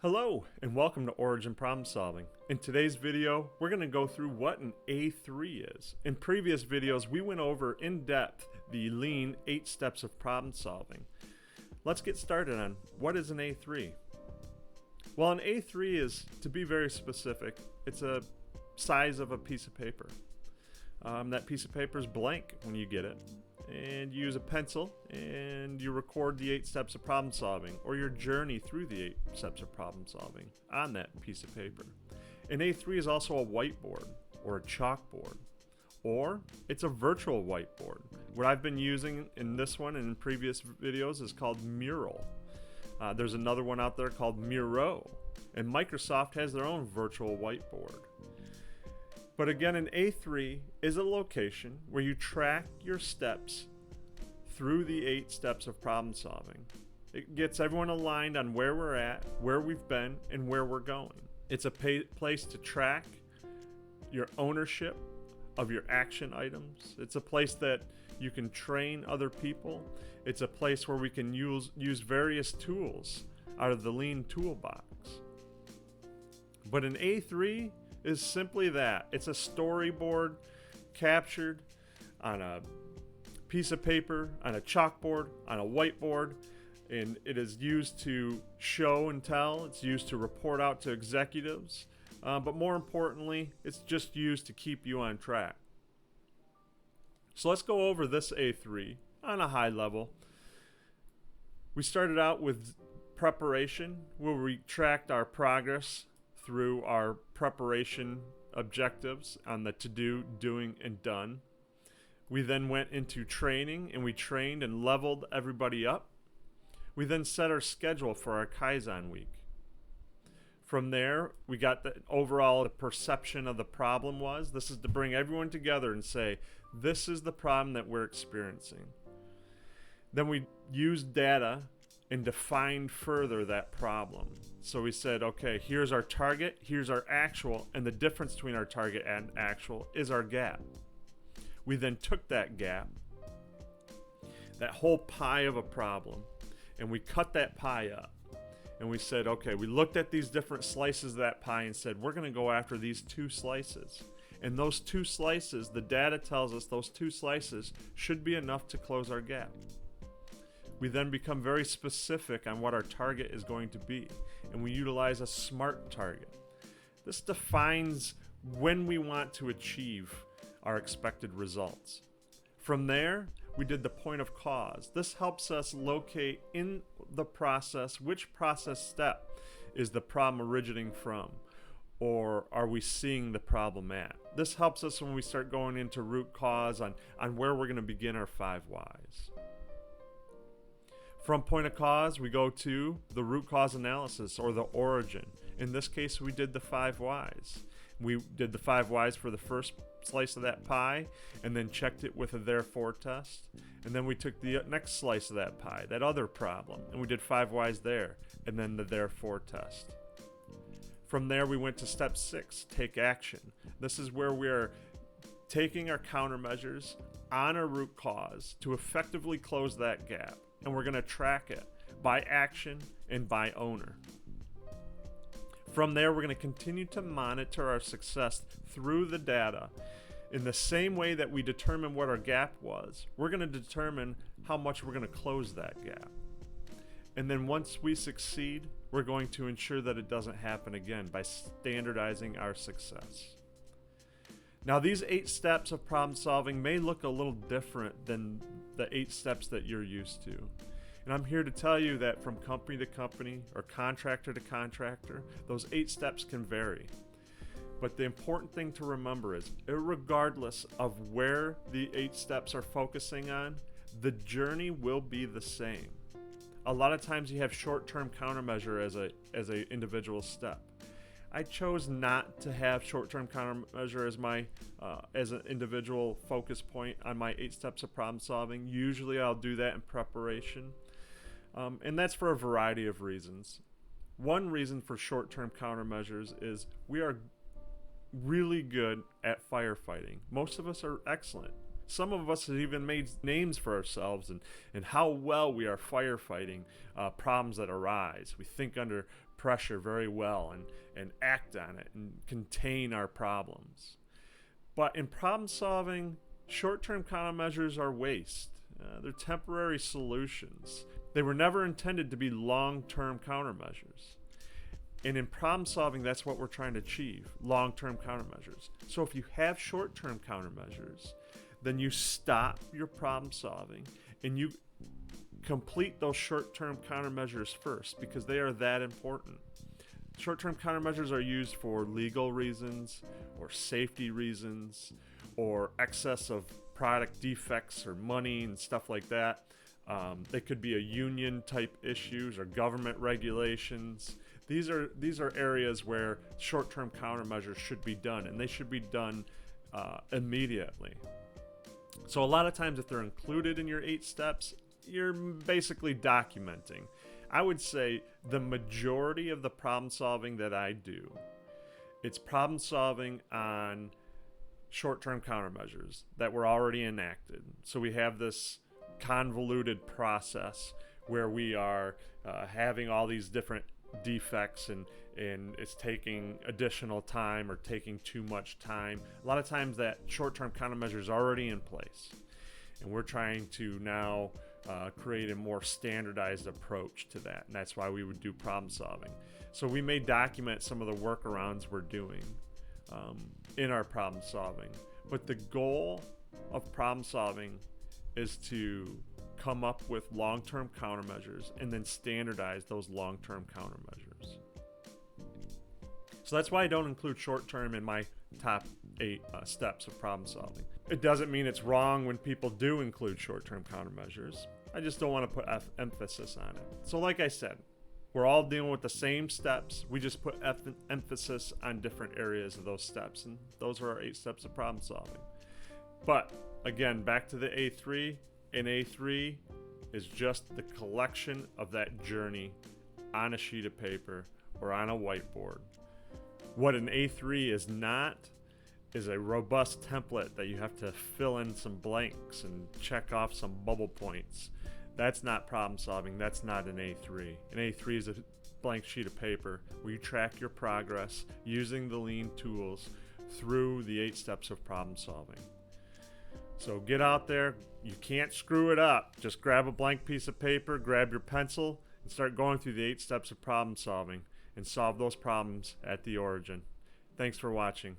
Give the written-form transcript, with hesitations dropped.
Hello and welcome to Origin Problem Solving. In today's video, we're going to go through what an A3 is. In previous videos, we went over in depth the lean 8 steps of problem solving. Let's get started on what is an A3. Well, an A3 is, to be very specific, it's a size of a piece of paper. That piece of paper is blank when you get it. And you use a pencil and you record the 8 steps of problem solving or your journey through the 8 steps of problem solving on that piece of paper. An A3 is also a whiteboard or a chalkboard, or it's a virtual whiteboard. What I've been using in this one and in previous videos is called Mural. There's another one out there called Miro, and Microsoft has their own virtual whiteboard. But again, an A3 is a location where you track your steps through the 8 steps of problem solving. It gets everyone aligned on where we're at, where we've been, and where we're going. It's a place to track your ownership of your action items. It's a place that you can train other people. It's a place where we can use various tools out of the lean toolbox. But an A3 is simply that. It's a storyboard captured on a piece of paper, on a chalkboard, on a whiteboard, and it is used to show and tell. It's used to report out to executives, but more importantly, it's just used to keep you on track. So let's go over this A3 on a high level. We started out with preparation, where we tracked our progress through our preparation objectives on the to-do, doing, and done. We then went into training, and we trained and leveled everybody up. We then set our schedule for our Kaizen week. From there, we got the overall perception of the problem was. This is to bring everyone together and say, this is the problem that we're experiencing. Then we used data and defined further that problem. So we said, okay, here's our target, here's our actual, and the difference between our target and actual is our gap. We then took that gap, that whole pie of a problem, and we cut that pie up. And we said, okay, we looked at these different slices of that pie and said, we're going to go after these 2 slices. And those 2 slices, the data tells us those 2 slices should be enough to close our gap. We then become very specific on what our target is going to be, and we utilize a SMART target. This defines when we want to achieve our expected results. From there, we did the point of cause. This helps us locate in the process which process step is the problem originating from, or are we seeing the problem at. This helps us when we start going into root cause on where we're going to begin our 5 whys. From point of cause, we go to the root cause analysis, or the origin. In this case, we did the 5 whys. We did the 5 whys for the first slice of that pie, and then checked it with a therefore test. And then we took the next slice of that pie, that other problem, and we did 5 whys there, and then the therefore test. From there, we went to step 6, take action. This is where we are taking our countermeasures on a root cause to effectively close that gap. And we're going to track it by action and by owner. From there, we're going to continue to monitor our success through the data. In the same way that we determine what our gap was, we're going to determine how much we're going to close that gap. And then once we succeed, we're going to ensure that it doesn't happen again by standardizing our success. Now, these 8 steps of problem solving may look a little different than the 8 steps that you're used to. And I'm here to tell you that from company to company or contractor to contractor, those 8 steps can vary. But the important thing to remember is, irregardless of where the 8 steps are focusing on, the journey will be the same. A lot of times you have short-term countermeasure as a individual step. I chose not to have short-term countermeasure as an individual focus point on my 8 steps of problem solving. Usually I'll do that in preparation, and that's for a variety of reasons. One reason for short-term countermeasures is we are really good at firefighting. Most of us are excellent. Some of us have even made names for ourselves and how well we are firefighting problems that arise. We think under pressure very well and act on it and contain our problems. But in problem solving, short-term countermeasures are waste. They're temporary solutions. They were never intended to be long-term countermeasures. And in problem solving, that's what we're trying to achieve, long-term countermeasures. So if you have short-term countermeasures, then you stop your problem solving and you complete those short-term countermeasures first, because they are that important. Short-term countermeasures are used for legal reasons or safety reasons or excess of product defects or money and stuff like that. They could be a union type issues or government regulations. These are areas where short-term countermeasures should be done, and they should be done immediately. So a lot of times if they're included in your 8 steps, you're basically documenting. I would say the majority of the problem solving that I do, it's problem solving on short-term countermeasures that were already enacted. So we have this convoluted process where we are having all these different defects and it's taking additional time or taking too much time. A lot of times that short-term countermeasure is already in place, and we're trying to now create a more standardized approach to that, and that's why we would do problem solving. So we may document some of the workarounds we're doing in our problem solving, but the goal of problem solving is to come up with long-term countermeasures and then standardize those long-term countermeasures. So that's why I don't include short-term in my top 8 steps of problem solving. It doesn't mean it's wrong when people do include short-term countermeasures. I just don't want to put emphasis on it. So like I said, we're all dealing with the same steps. We just put emphasis on different areas of those steps, and those are our 8 steps of problem solving. But again, back to the A3. An A3 is just the collection of that journey on a sheet of paper or on a whiteboard. What an A3 is not is a robust template that you have to fill in some blanks and check off some bubble points. That's not problem solving. That's not an A3. An A3 is a blank sheet of paper where you track your progress using the lean tools through the 8 steps of problem solving. So get out there. You can't screw it up. Just grab a blank piece of paper, grab your pencil, and start going through the 8 steps of problem solving and solve those problems at the origin. Thanks for watching.